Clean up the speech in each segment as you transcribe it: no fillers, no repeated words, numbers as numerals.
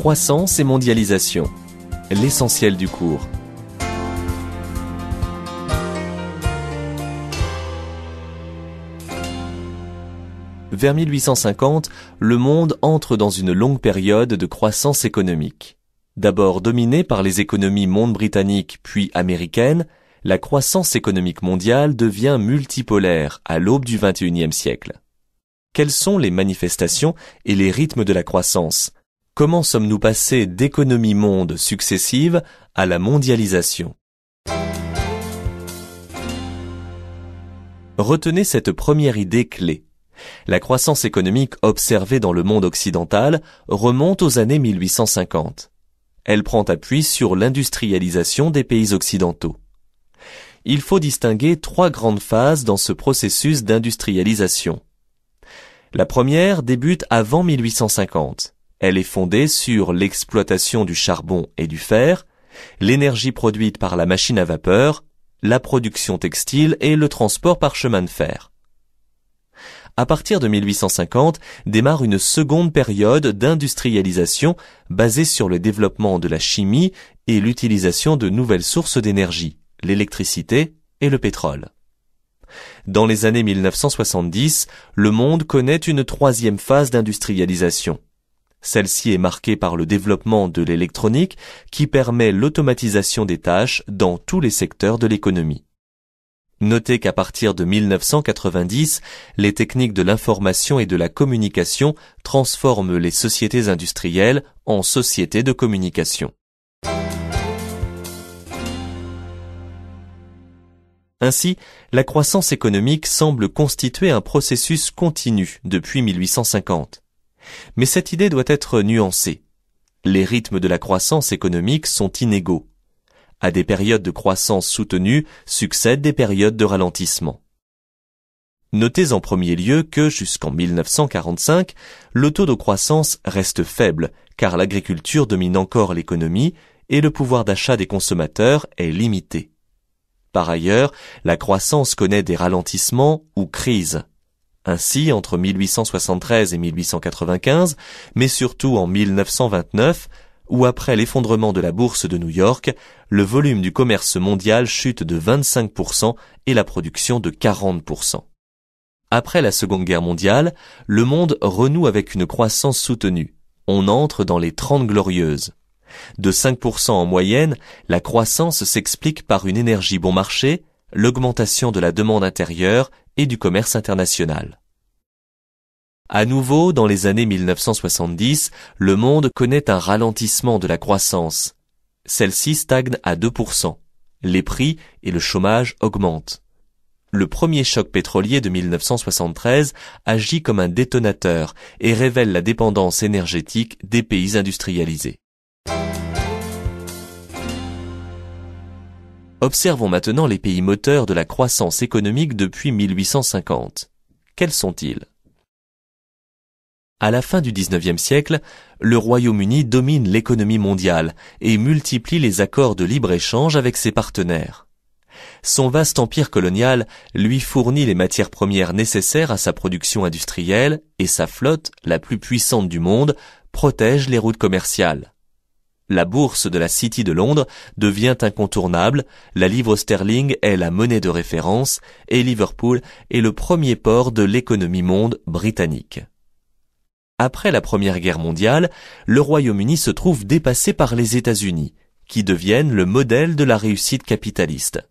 Croissance et mondialisation. L'essentiel du cours. Vers 1850, le monde entre dans une longue période de croissance économique. D'abord dominée par les économies monde britanniques puis américaines, la croissance économique mondiale devient multipolaire à l'aube du XXIe siècle. Quelles sont les manifestations et les rythmes de la croissance? Comment sommes-nous passés d'économies mondes successives à la mondialisation? Retenez cette première idée clé. La croissance économique observée dans le monde occidental remonte aux années 1850. Elle prend appui sur l'industrialisation des pays occidentaux. Il faut distinguer trois grandes phases dans ce processus d'industrialisation. La première débute avant 1850. Elle est fondée sur l'exploitation du charbon et du fer, l'énergie produite par la machine à vapeur, la production textile et le transport par chemin de fer. À partir de 1850, démarre une seconde période d'industrialisation basée sur le développement de la chimie et l'utilisation de nouvelles sources d'énergie, l'électricité et le pétrole. Dans les années 1970, le monde connaît une troisième phase d'industrialisation. Celle-ci est marquée par le développement de l'électronique qui permet l'automatisation des tâches dans tous les secteurs de l'économie. Notez qu'à partir de 1990, les techniques de l'information et de la communication transforment les sociétés industrielles en sociétés de communication. Ainsi, la croissance économique semble constituer un processus continu depuis 1850. Mais cette idée doit être nuancée. Les rythmes de la croissance économique sont inégaux. À des périodes de croissance soutenue succèdent des périodes de ralentissement. Notez en premier lieu que jusqu'en 1945, le taux de croissance reste faible car l'agriculture domine encore l'économie et le pouvoir d'achat des consommateurs est limité. Par ailleurs, la croissance connaît des ralentissements ou crises. Ainsi, entre 1873 et 1895, mais surtout en 1929, ou après l'effondrement de la bourse de New York, le volume du commerce mondial chute de 25% et la production de 40%. Après la Seconde Guerre mondiale, le monde renoue avec une croissance soutenue. On entre dans les 30 glorieuses. De 5% en moyenne, la croissance s'explique par une énergie bon marché, l'augmentation de la demande intérieure et du commerce international. À nouveau, dans les années 1970, le monde connaît un ralentissement de la croissance. Celle-ci stagne à 2%. Les prix et le chômage augmentent. Le premier choc pétrolier de 1973 agit comme un détonateur et révèle la dépendance énergétique des pays industrialisés. Observons maintenant les pays moteurs de la croissance économique depuis 1850. Quels sont-ils? À la fin du XIXe siècle, le Royaume-Uni domine l'économie mondiale et multiplie les accords de libre-échange avec ses partenaires. Son vaste empire colonial lui fournit les matières premières nécessaires à sa production industrielle et sa flotte, la plus puissante du monde, protège les routes commerciales. La bourse de la City de Londres devient incontournable, la livre sterling est la monnaie de référence et Liverpool est le premier port de l'économie monde britannique. Après la Première Guerre mondiale, le Royaume-Uni se trouve dépassé par les États-Unis, qui deviennent le modèle de la réussite capitaliste.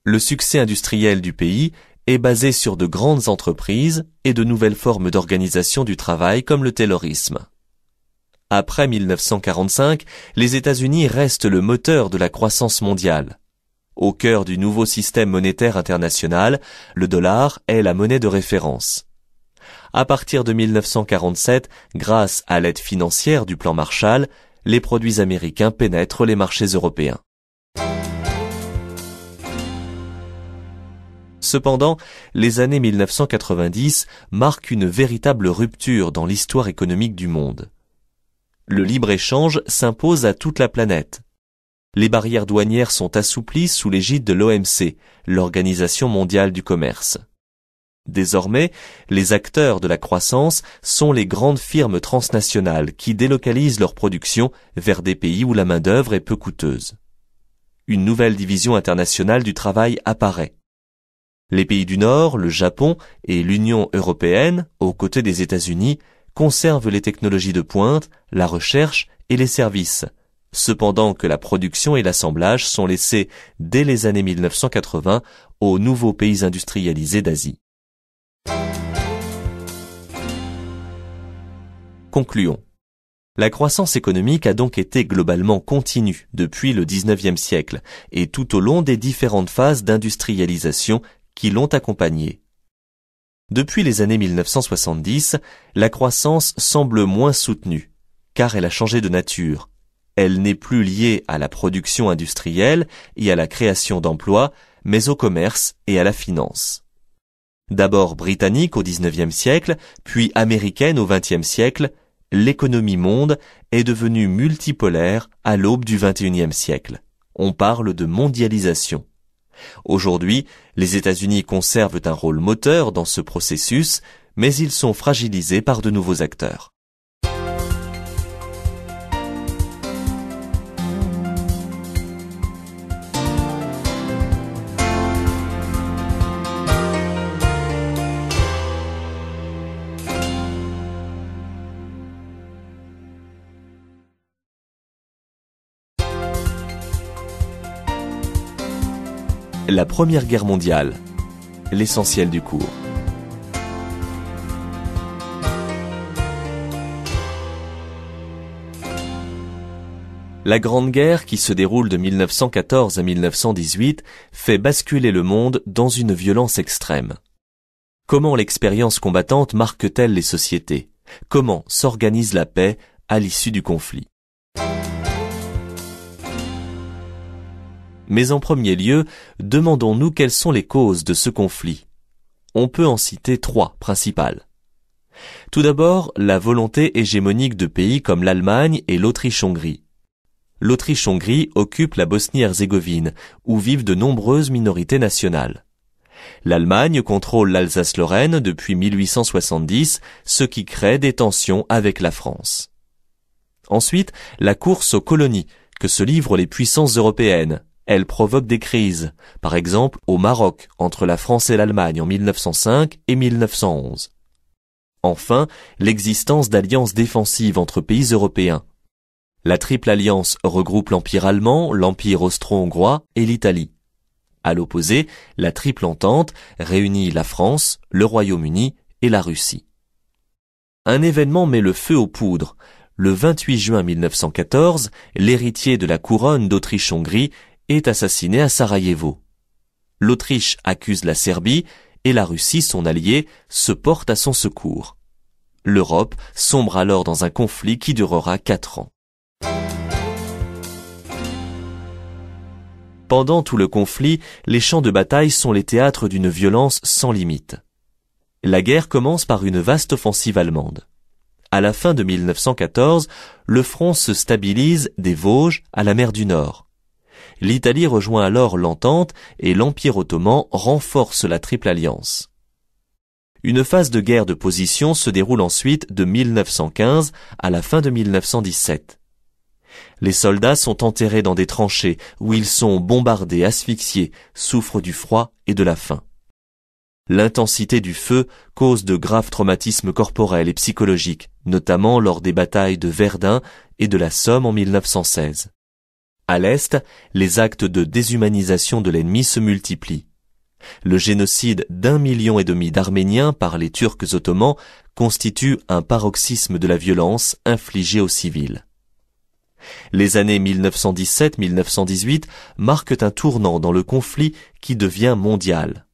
Le succès industriel du pays est basé sur de grandes entreprises et de nouvelles formes d'organisation du travail comme le taylorisme. Après 1945, les États-Unis restent le moteur de la croissance mondiale. Au cœur du nouveau système monétaire international, le dollar est la monnaie de référence. À partir de 1947, grâce à l'aide financière du plan Marshall, les produits américains pénètrent les marchés européens. Cependant, les années 1990 marquent une véritable rupture dans l'histoire économique du monde. Le libre-échange s'impose à toute la planète. Les barrières douanières sont assouplies sous l'égide de l'OMC, l'Organisation mondiale du commerce. Désormais, les acteurs de la croissance sont les grandes firmes transnationales qui délocalisent leur production vers des pays où la main-d'œuvre est peu coûteuse. Une nouvelle division internationale du travail apparaît. Les pays du Nord, le Japon et l'Union européenne, aux côtés des États-Unis, conservent les technologies de pointe, la recherche et les services, cependant que la production et l'assemblage sont laissés dès les années 1980 aux nouveaux pays industrialisés d'Asie. Concluons. La croissance économique a donc été globalement continue depuis le XIXe siècle et tout au long des différentes phases d'industrialisation qui l'ont accompagnée. Depuis les années 1970, la croissance semble moins soutenue, car elle a changé de nature. Elle n'est plus liée à la production industrielle et à la création d'emplois, mais au commerce et à la finance. D'abord britannique au XIXe siècle, puis américaine au XXe siècle, l'économie monde est devenue multipolaire à l'aube du XXIe siècle. On parle de mondialisation. Aujourd'hui, les États-Unis conservent un rôle moteur dans ce processus, mais ils sont fragilisés par de nouveaux acteurs. La Première Guerre mondiale. L'essentiel du cours. La Grande Guerre, qui se déroule de 1914 à 1918, fait basculer le monde dans une violence extrême. Comment l'expérience combattante marque-t-elle les sociétés? Comment s'organise la paix à l'issue du conflit? Mais en premier lieu, demandons-nous quelles sont les causes de ce conflit. On peut en citer trois principales. Tout d'abord, la volonté hégémonique de pays comme l'Allemagne et l'Autriche-Hongrie. L'Autriche-Hongrie occupe la Bosnie-Herzégovine, où vivent de nombreuses minorités nationales. L'Allemagne contrôle l'Alsace-Lorraine depuis 1870, ce qui crée des tensions avec la France. Ensuite, la course aux colonies, que se livrent les puissances européennes. Elle provoque des crises, par exemple au Maroc, entre la France et l'Allemagne en 1905 et 1911. Enfin, l'existence d'alliances défensives entre pays européens. La Triple Alliance regroupe l'Empire allemand, l'Empire austro-hongrois et l'Italie. À l'opposé, la Triple Entente réunit la France, le Royaume-Uni et la Russie. Un événement met le feu aux poudres. Le 28 juin 1914, l'héritier de la couronne d'Autriche-Hongrie est assassiné à Sarajevo. L'Autriche accuse la Serbie et la Russie, son allié, se porte à son secours. L'Europe sombre alors dans un conflit qui durera 4 ans. Pendant tout le conflit, les champs de bataille sont les théâtres d'une violence sans limite. La guerre commence par une vaste offensive allemande. À la fin de 1914, le front se stabilise des Vosges à la mer du Nord. L'Italie rejoint alors l'Entente et l'Empire ottoman renforce la Triple Alliance. Une phase de guerre de position se déroule ensuite de 1915 à la fin de 1917. Les soldats sont enterrés dans des tranchées où ils sont bombardés, asphyxiés, souffrent du froid et de la faim. L'intensité du feu cause de graves traumatismes corporels et psychologiques, notamment lors des batailles de Verdun et de la Somme en 1916. À l'Est, les actes de déshumanisation de l'ennemi se multiplient. Le génocide d'1,5 million d'Arméniens par les Turcs ottomans constitue un paroxysme de la violence infligée aux civils. Les années 1917-1918 marquent un tournant dans le conflit qui devient mondial.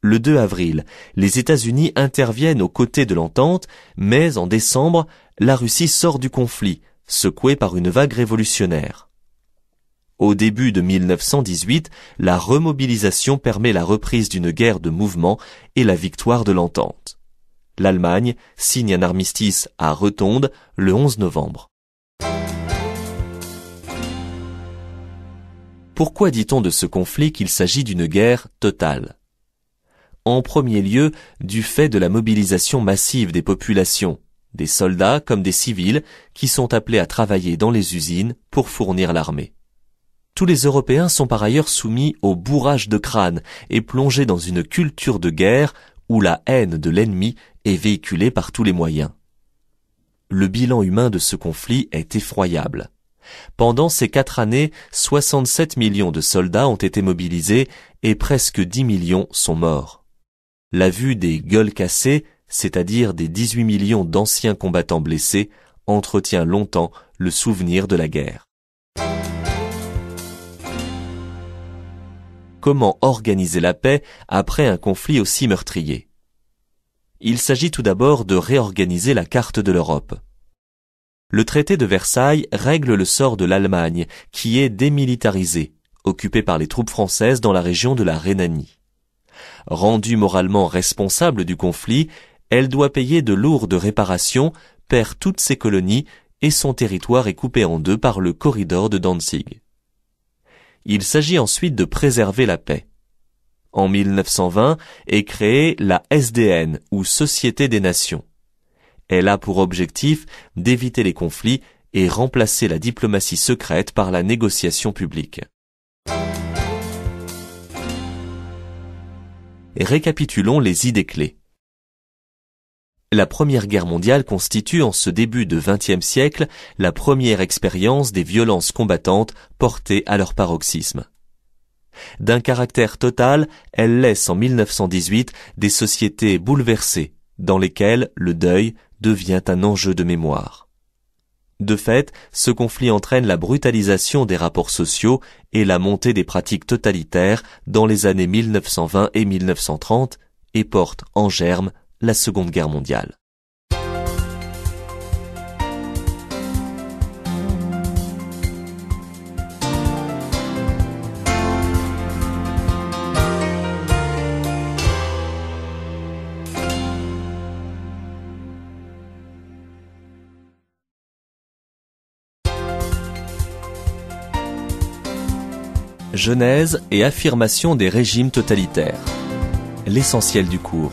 Le 2 avril, les États-Unis interviennent aux côtés de l'Entente, mais en décembre, la Russie sort du conflit, secouée par une vague révolutionnaire. Au début de 1918, la remobilisation permet la reprise d'une guerre de mouvement et la victoire de l'Entente. L'Allemagne signe un armistice à Rotonde le 11 novembre. Pourquoi dit-on de ce conflit qu'il s'agit d'une guerre totale? en premier lieu du fait de la mobilisation massive des populations, des soldats comme des civils qui sont appelés à travailler dans les usines pour fournir l'armée. Tous les Européens sont par ailleurs soumis au bourrage de crâne et plongés dans une culture de guerre où la haine de l'ennemi est véhiculée par tous les moyens. Le bilan humain de ce conflit est effroyable. Pendant ces 4 années, 67 millions de soldats ont été mobilisés et presque 10 millions sont morts. La vue des gueules cassées, c'est-à-dire des 18 millions d'anciens combattants blessés, entretient longtemps le souvenir de la guerre. Comment organiser la paix après un conflit aussi meurtrier? Il s'agit tout d'abord de réorganiser la carte de l'Europe. Le traité de Versailles règle le sort de l'Allemagne, qui est démilitarisée, occupée par les troupes françaises dans la région de la Rhénanie. Rendue moralement responsable du conflit, elle doit payer de lourdes réparations, perd toutes ses colonies et son territoire est coupé en deux par le corridor de Danzig. Il s'agit ensuite de préserver la paix. En 1920 est créée la SDN, ou Société des Nations. Elle a pour objectif d'éviter les conflits et remplacer la diplomatie secrète par la négociation publique. Récapitulons les idées clés. La Première Guerre mondiale constitue en ce début de XXe siècle la première expérience des violences combattantes portées à leur paroxysme. D'un caractère total, elle laisse en 1918 des sociétés bouleversées, dans lesquelles le deuil devient un enjeu de mémoire. De fait, ce conflit entraîne la brutalisation des rapports sociaux et la montée des pratiques totalitaires dans les années 1920 et 1930 et porte en germe la Seconde Guerre mondiale. Genèse et affirmation des régimes totalitaires. L'essentiel du cours.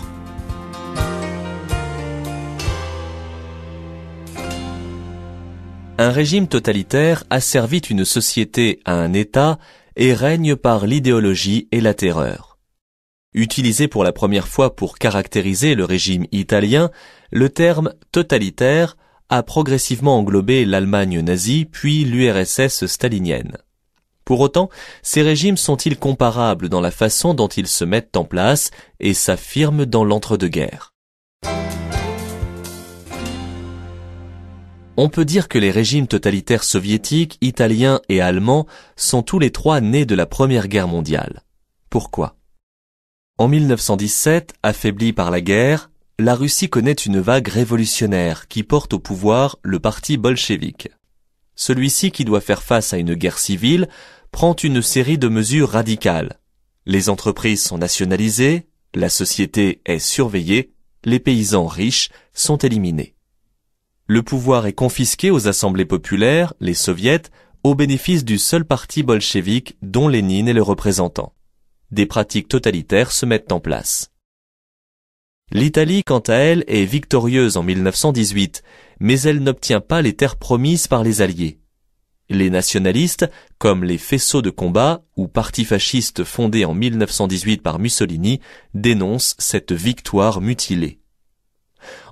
Un régime totalitaire asservit une société à un État et règne par l'idéologie et la terreur. Utilisé pour la première fois pour caractériser le régime italien, le terme totalitaire a progressivement englobé l'Allemagne nazie puis l'URSS stalinienne. Pour autant, ces régimes sont-ils comparables dans la façon dont ils se mettent en place et s'affirment dans l'entre-deux-guerres? On peut dire que les régimes totalitaires soviétiques, italiens et allemands sont tous les trois nés de la Première Guerre mondiale. Pourquoi? En 1917, affaiblie par la guerre, la Russie connaît une vague révolutionnaire qui porte au pouvoir le parti bolchevique. Celui-ci, qui doit faire face à une guerre civile, prend une série de mesures radicales. Les entreprises sont nationalisées, la société est surveillée, les paysans riches sont éliminés. Le pouvoir est confisqué aux assemblées populaires, les soviets, au bénéfice du seul parti bolchevique dont Lénine est le représentant. Des pratiques totalitaires se mettent en place. L'Italie, quant à elle, est victorieuse en 1918, mais elle n'obtient pas les terres promises par les Alliés. Les nationalistes, comme les faisceaux de combat ou partis fascistes fondés en 1918 par Mussolini, dénoncent cette victoire mutilée.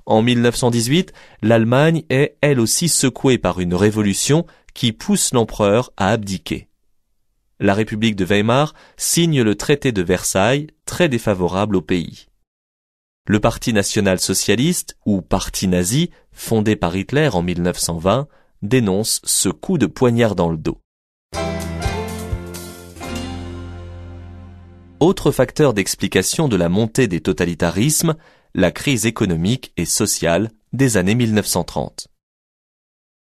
En 1918, l'Allemagne est elle aussi secouée par une révolution qui pousse l'empereur à abdiquer. La République de Weimar signe le traité de Versailles, très défavorable au pays. Le Parti national-socialiste, ou Parti nazi, fondé par Hitler en 1920, dénonce ce coup de poignard dans le dos. Autre facteur d'explication de la montée des totalitarismes, la crise économique et sociale des années 1930.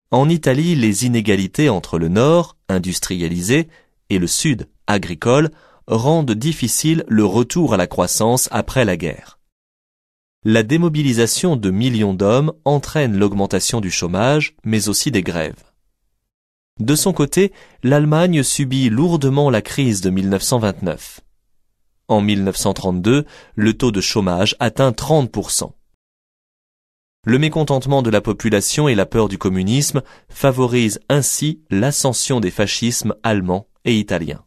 En Italie, les inégalités entre le nord, industrialisé, et le sud, agricole, rendent difficile le retour à la croissance après la guerre. La démobilisation de millions d'hommes entraîne l'augmentation du chômage, mais aussi des grèves. De son côté, l'Allemagne subit lourdement la crise de 1929. En 1932, le taux de chômage atteint 30%. Le mécontentement de la population et la peur du communisme favorisent ainsi l'ascension des fascismes allemands et italiens.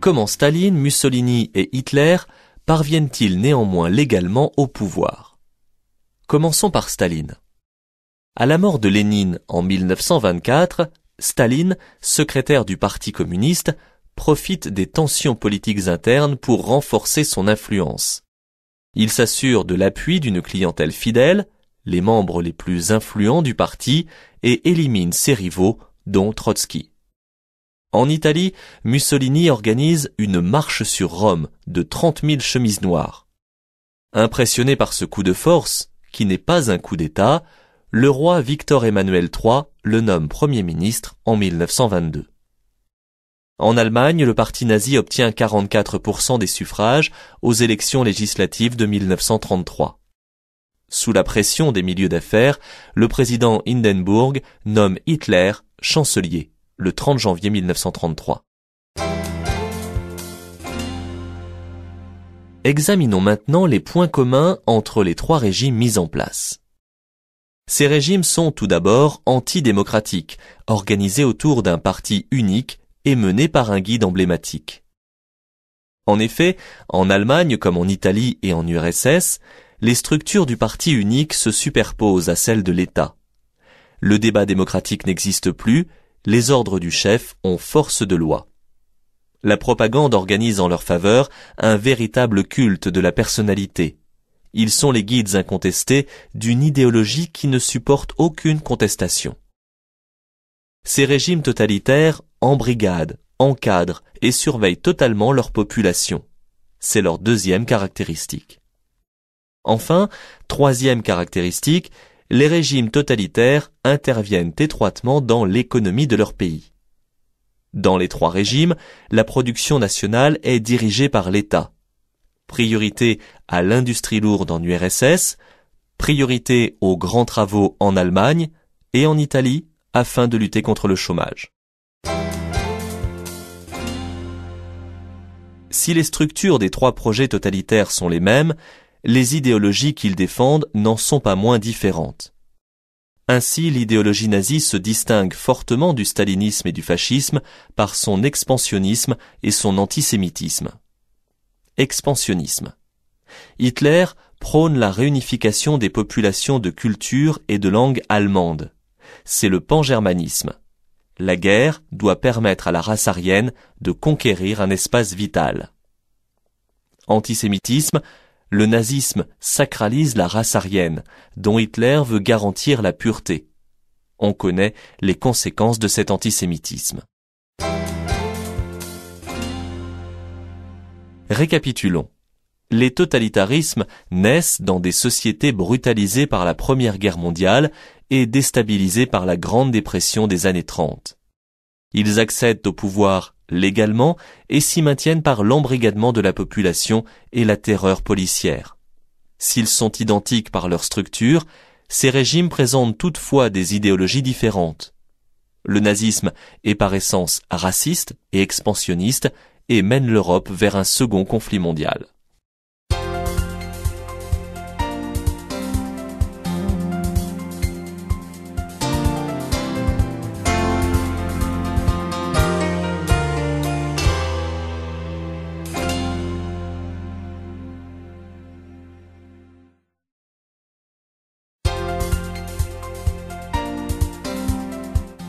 Comment Staline, Mussolini et Hitler parviennent-ils néanmoins légalement au pouvoir? Commençons par Staline. À la mort de Lénine en 1924, Staline, secrétaire du Parti communiste, profite des tensions politiques internes pour renforcer son influence. Il s'assure de l'appui d'une clientèle fidèle, les membres les plus influents du parti, et élimine ses rivaux, dont Trotsky. En Italie, Mussolini organise une marche sur Rome de 30 000 chemises noires. Impressionné par ce coup de force, qui n'est pas un coup d'État, le roi Victor Emmanuel III le nomme Premier ministre en 1922. En Allemagne, le parti nazi obtient 44% des suffrages aux élections législatives de 1933. Sous la pression des milieux d'affaires, le président Hindenburg nomme Hitler chancelier le 30 janvier 1933. Examinons maintenant les points communs entre les trois régimes mis en place. Ces régimes sont tout d'abord antidémocratiques, organisés autour d'un parti unique et mené par un guide emblématique. En effet, en Allemagne comme en Italie et en URSS, les structures du parti unique se superposent à celles de l'État. Le débat démocratique n'existe plus, les ordres du chef ont force de loi. La propagande organise en leur faveur un véritable culte de la personnalité. Ils sont les guides incontestés d'une idéologie qui ne supporte aucune contestation. Ces régimes totalitaires embrigadent, encadrent et surveillent totalement leur population. C'est leur deuxième caractéristique. Enfin, troisième caractéristique, les régimes totalitaires interviennent étroitement dans l'économie de leur pays. Dans les trois régimes, la production nationale est dirigée par l'État. Priorité à l'industrie lourde en URSS, priorité aux grands travaux en Allemagne et en Italie afin de lutter contre le chômage. Si les structures des trois projets totalitaires sont les mêmes, les idéologies qu'ils défendent n'en sont pas moins différentes. Ainsi, l'idéologie nazie se distingue fortement du stalinisme et du fascisme par son expansionnisme et son antisémitisme. Expansionnisme. Hitler prône la réunification des populations de culture et de langue allemande. C'est le pangermanisme. La guerre doit permettre à la race aryenne de conquérir un espace vital. Antisémitisme. Le nazisme sacralise la race aryenne, dont Hitler veut garantir la pureté. On connaît les conséquences de cet antisémitisme. Récapitulons. Les totalitarismes naissent dans des sociétés brutalisées par la Première Guerre mondiale et déstabilisées par la Grande Dépression des années 30. Ils accèdent au pouvoir légalement et s'y maintiennent par l'embrigadement de la population et la terreur policière. S'ils sont identiques par leur structure, ces régimes présentent toutefois des idéologies différentes. Le nazisme est par essence raciste et expansionniste et mène l'Europe vers un second conflit mondial.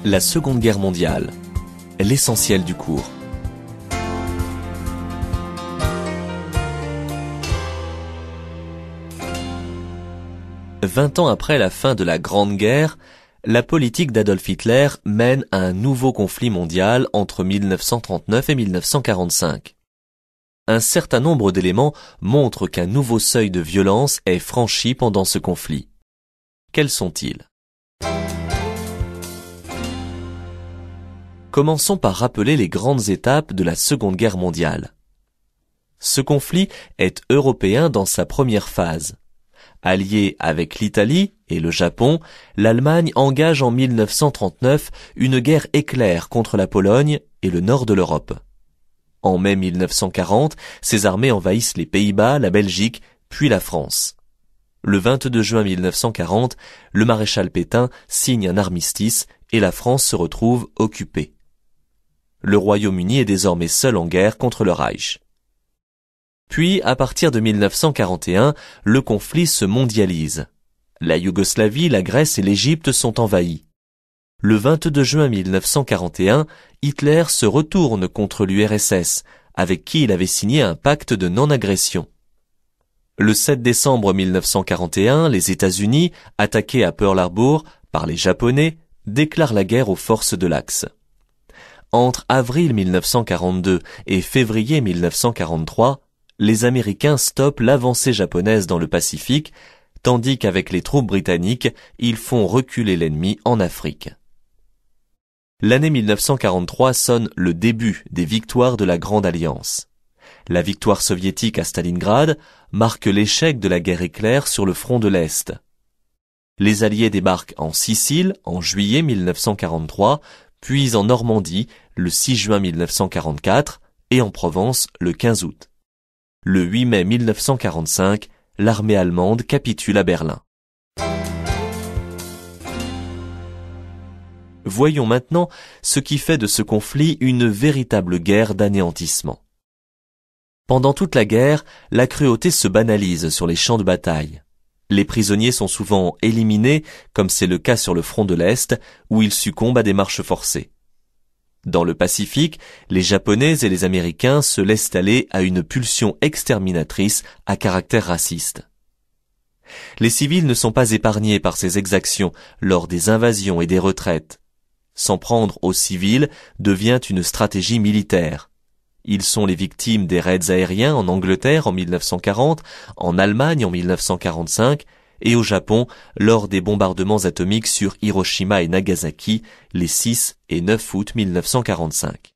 La Seconde Guerre mondiale. L'essentiel du cours. « 20 ans après la fin de la Grande Guerre, la politique d'Adolf Hitler mène à un nouveau conflit mondial entre 1939 et 1945. Un certain nombre d'éléments montrent qu'un nouveau seuil de violence est franchi pendant ce conflit. Quels sont-ils ? Commençons par rappeler les grandes étapes de la Seconde Guerre mondiale. Ce conflit est européen dans sa première phase. Alliée avec l'Italie et le Japon, l'Allemagne engage en 1939 une guerre éclair contre la Pologne et le nord de l'Europe. En mai 1940, ces armées envahissent les Pays-Bas, la Belgique, puis la France. Le 22 juin 1940, le maréchal Pétain signe un armistice et la France se retrouve occupée. Le Royaume-Uni est désormais seul en guerre contre le Reich. Puis, à partir de 1941, le conflit se mondialise. La Yougoslavie, la Grèce et l'Égypte sont envahies. Le 22 juin 1941, Hitler se retourne contre l'URSS, avec qui il avait signé un pacte de non-agression. Le 7 décembre 1941, les États-Unis, attaqués à Pearl Harbor par les Japonais, déclarent la guerre aux forces de l'Axe. Entre avril 1942 et février 1943, les Américains stoppent l'avancée japonaise dans le Pacifique, tandis qu'avec les troupes britanniques, ils font reculer l'ennemi en Afrique. L'année 1943 sonne le début des victoires de la Grande Alliance. La victoire soviétique à Stalingrad marque l'échec de la guerre éclair sur le front de l'Est. Les Alliés débarquent en Sicile en juillet 1943, puis en Normandie le 6 juin 1944 et en Provence le 15 août. Le 8 mai 1945, l'armée allemande capitule à Berlin. Voyons maintenant ce qui fait de ce conflit une véritable guerre d'anéantissement. Pendant toute la guerre, la cruauté se banalise sur les champs de bataille. Les prisonniers sont souvent éliminés, comme c'est le cas sur le front de l'Est, où ils succombent à des marches forcées. Dans le Pacifique, les Japonais et les Américains se laissent aller à une pulsion exterminatrice à caractère raciste. Les civils ne sont pas épargnés par ces exactions lors des invasions et des retraites. S'en prendre aux civils devient une stratégie militaire. Ils sont les victimes des raids aériens en Angleterre en 1940, en Allemagne en 1945 et au Japon lors des bombardements atomiques sur Hiroshima et Nagasaki les 6 et 9 août 1945.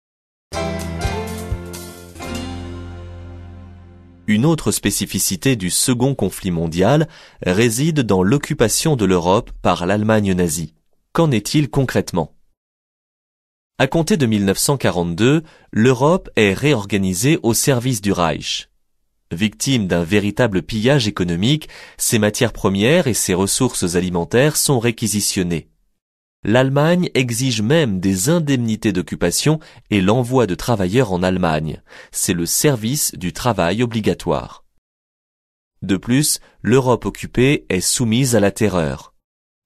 Une autre spécificité du second conflit mondial réside dans l'occupation de l'Europe par l'Allemagne nazie. Qu'en est-il concrètement ? À compter de 1942, l'Europe est réorganisée au service du Reich. Victime d'un véritable pillage économique, ses matières premières et ses ressources alimentaires sont réquisitionnées. L'Allemagne exige même des indemnités d'occupation et l'envoi de travailleurs en Allemagne. C'est le service du travail obligatoire. De plus, l'Europe occupée est soumise à la terreur.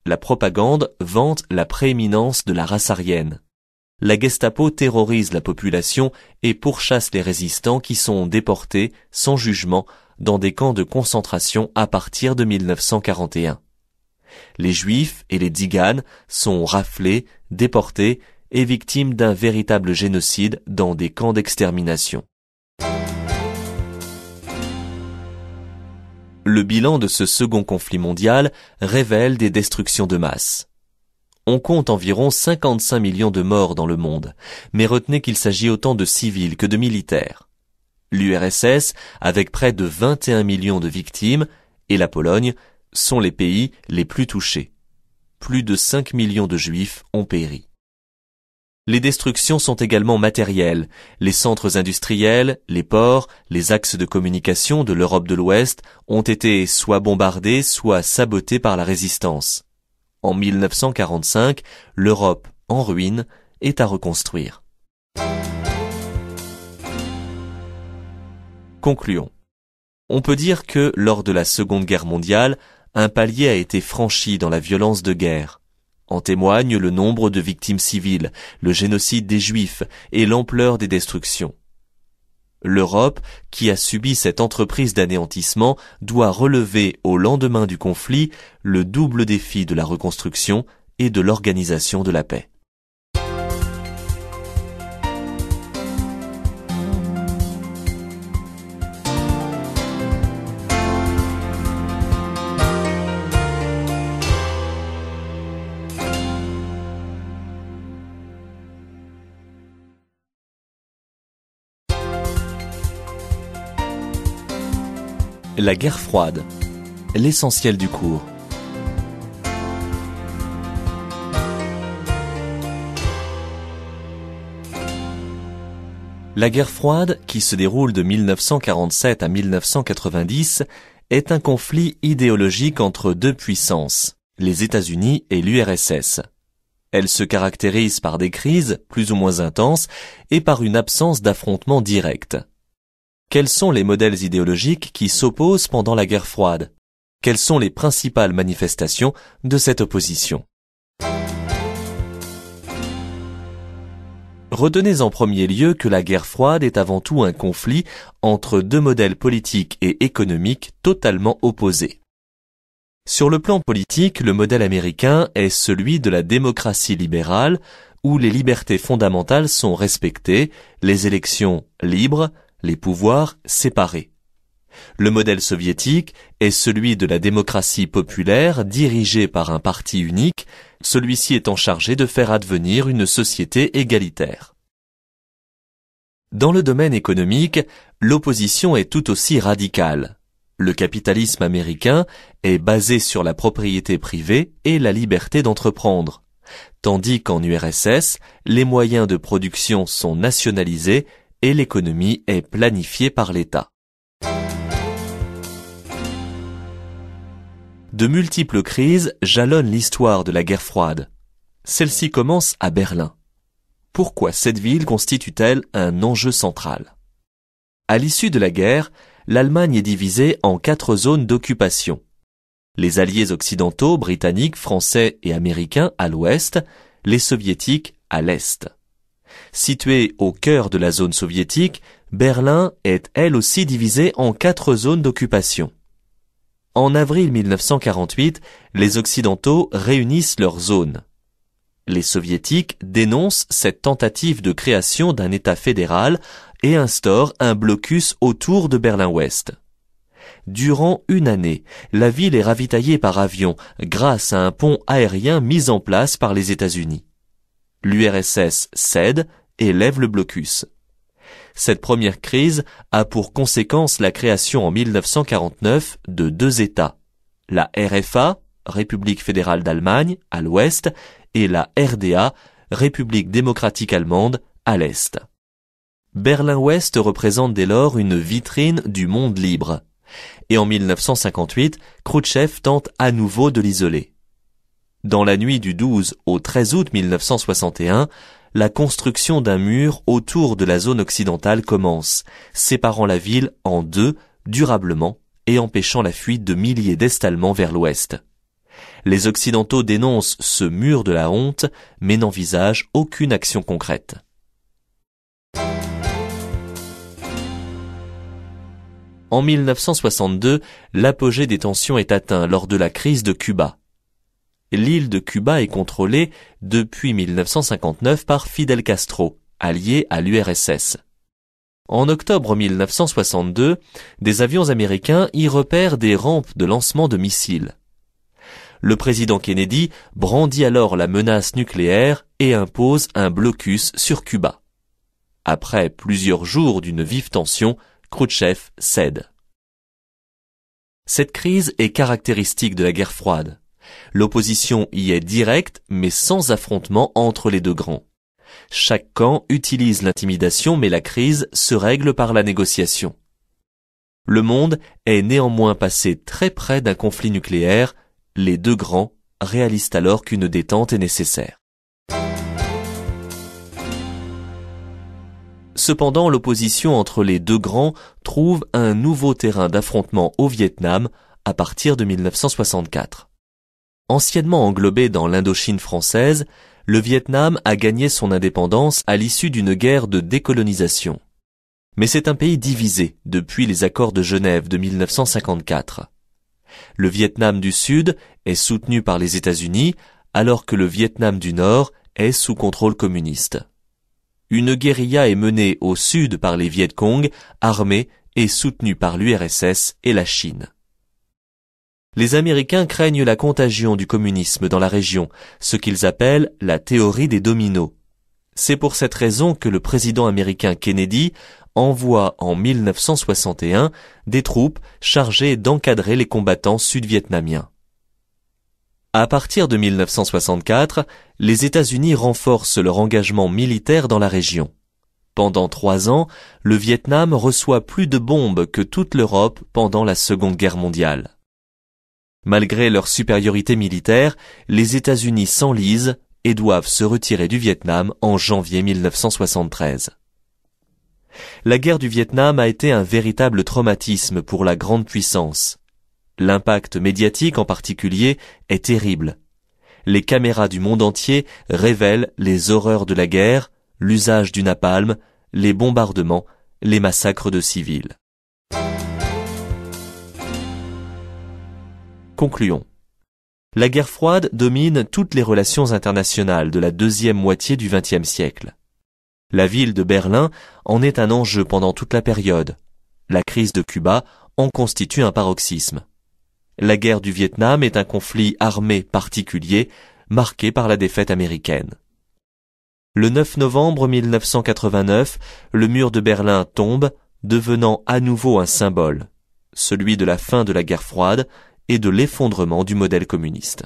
La propagande vante la prééminence de la race aryenne. La Gestapo terrorise la population et pourchasse les résistants qui sont déportés sans jugement dans des camps de concentration à partir de 1941. Les Juifs et les Tziganes sont raflés, déportés et victimes d'un véritable génocide dans des camps d'extermination. Le bilan de ce second conflit mondial révèle des destructions de masse. On compte environ 55 millions de morts dans le monde, mais retenez qu'il s'agit autant de civils que de militaires. L'URSS, avec près de 21 millions de victimes, et la Pologne, sont les pays les plus touchés. Plus de 5 millions de Juifs ont péri. Les destructions sont également matérielles. Les centres industriels, les ports, les axes de communication de l'Europe de l'Ouest ont été soit bombardés, soit sabotés par la résistance. En 1945, l'Europe, en ruine, est à reconstruire. Concluons. On peut dire que, lors de la Seconde Guerre mondiale, un palier a été franchi dans la violence de guerre. En témoigne le nombre de victimes civiles, le génocide des Juifs et l'ampleur des destructions. L'Europe, qui a subi cette entreprise d'anéantissement, doit relever au lendemain du conflit le double défi de la reconstruction et de l'organisation de la paix. La guerre froide, l'essentiel du cours. La guerre froide, qui se déroule de 1947 à 1990, est un conflit idéologique entre deux puissances, les États-Unis et l'URSS. Elle se caractérise par des crises plus ou moins intenses et par une absence d'affrontement direct. Quels sont les modèles idéologiques qui s'opposent pendant la guerre froide? Quelles sont les principales manifestations de cette opposition? Retenez en premier lieu que la guerre froide est avant tout un conflit entre deux modèles politiques et économiques totalement opposés. Sur le plan politique, le modèle américain est celui de la démocratie libérale, où les libertés fondamentales sont respectées, les élections libres, les pouvoirs séparés. Le modèle soviétique est celui de la démocratie populaire dirigée par un parti unique, celui-ci étant chargé de faire advenir une société égalitaire. Dans le domaine économique, l'opposition est tout aussi radicale. Le capitalisme américain est basé sur la propriété privée et la liberté d'entreprendre, tandis qu'en URSS, les moyens de production sont nationalisés et l'économie est planifiée par l'État. De multiples crises jalonnent l'histoire de la guerre froide. Celle-ci commence à Berlin. Pourquoi cette ville constitue-t-elle un enjeu central? À l'issue de la guerre, l'Allemagne est divisée en 4 zones d'occupation. Les alliés occidentaux, britanniques, français et américains à l'ouest, les soviétiques à l'est. Située au cœur de la zone soviétique, Berlin est elle aussi divisée en 4 zones d'occupation. En avril 1948, les Occidentaux réunissent leurs zones. Les Soviétiques dénoncent cette tentative de création d'un État fédéral et instaurent un blocus autour de Berlin-Ouest. Durant une année, la ville est ravitaillée par avion grâce à un pont aérien mis en place par les États-Unis. L'URSS cède et lève le blocus. Cette première crise a pour conséquence la création en 1949 de 2 États, la RFA, République fédérale d'Allemagne, à l'ouest, et la RDA, République démocratique allemande, à l'est. Berlin-Ouest représente dès lors une vitrine du monde libre. Et en 1958, Khrouchtchev tente à nouveau de l'isoler. Dans la nuit du 12 au 13 août 1961, la construction d'un mur autour de la zone occidentale commence, séparant la ville en 2 durablement et empêchant la fuite de milliers d'Est-Allemands vers l'ouest. Les Occidentaux dénoncent ce mur de la honte, mais n'envisagent aucune action concrète. En 1962, l'apogée des tensions est atteint lors de la crise de Cuba. L'île de Cuba est contrôlée depuis 1959 par Fidel Castro, allié à l'URSS. En octobre 1962, des avions américains y repèrent des rampes de lancement de missiles. Le président Kennedy brandit alors la menace nucléaire et impose un blocus sur Cuba. Après plusieurs jours d'une vive tension, Khrouchtchev cède. Cette crise est caractéristique de la guerre froide. L'opposition y est directe mais sans affrontement entre les deux grands. Chaque camp utilise l'intimidation mais la crise se règle par la négociation. Le monde est néanmoins passé très près d'un conflit nucléaire. Les deux grands réalisent alors qu'une détente est nécessaire. Cependant, l'opposition entre les deux grands trouve un nouveau terrain d'affrontement au Vietnam à partir de 1964. Anciennement englobé dans l'Indochine française, le Vietnam a gagné son indépendance à l'issue d'une guerre de décolonisation. Mais c'est un pays divisé depuis les accords de Genève de 1954. Le Vietnam du Sud est soutenu par les États-Unis, alors que le Vietnam du Nord est sous contrôle communiste. Une guérilla est menée au sud par les Viet Cong, armés et soutenus par l'URSS et la Chine. Les Américains craignent la contagion du communisme dans la région, ce qu'ils appellent la théorie des dominos. C'est pour cette raison que le président américain Kennedy envoie en 1961 des troupes chargées d'encadrer les combattants sud-vietnamiens. À partir de 1964, les États-Unis renforcent leur engagement militaire dans la région. Pendant 3 ans, le Vietnam reçoit plus de bombes que toute l'Europe pendant la Seconde Guerre mondiale. Malgré leur supériorité militaire, les États-Unis s'enlisent et doivent se retirer du Vietnam en janvier 1973. La guerre du Vietnam a été un véritable traumatisme pour la grande puissance. L'impact médiatique en particulier est terrible. Les caméras du monde entier révèlent les horreurs de la guerre, l'usage du napalm, les bombardements, les massacres de civils. Concluons. La guerre froide domine toutes les relations internationales de la deuxième moitié du XXe siècle. La ville de Berlin en est un enjeu pendant toute la période. La crise de Cuba en constitue un paroxysme. La guerre du Vietnam est un conflit armé particulier, marqué par la défaite américaine. Le 9 novembre 1989, le mur de Berlin tombe, devenant à nouveau un symbole, celui de la fin de la guerre froide et de l'effondrement du modèle communiste.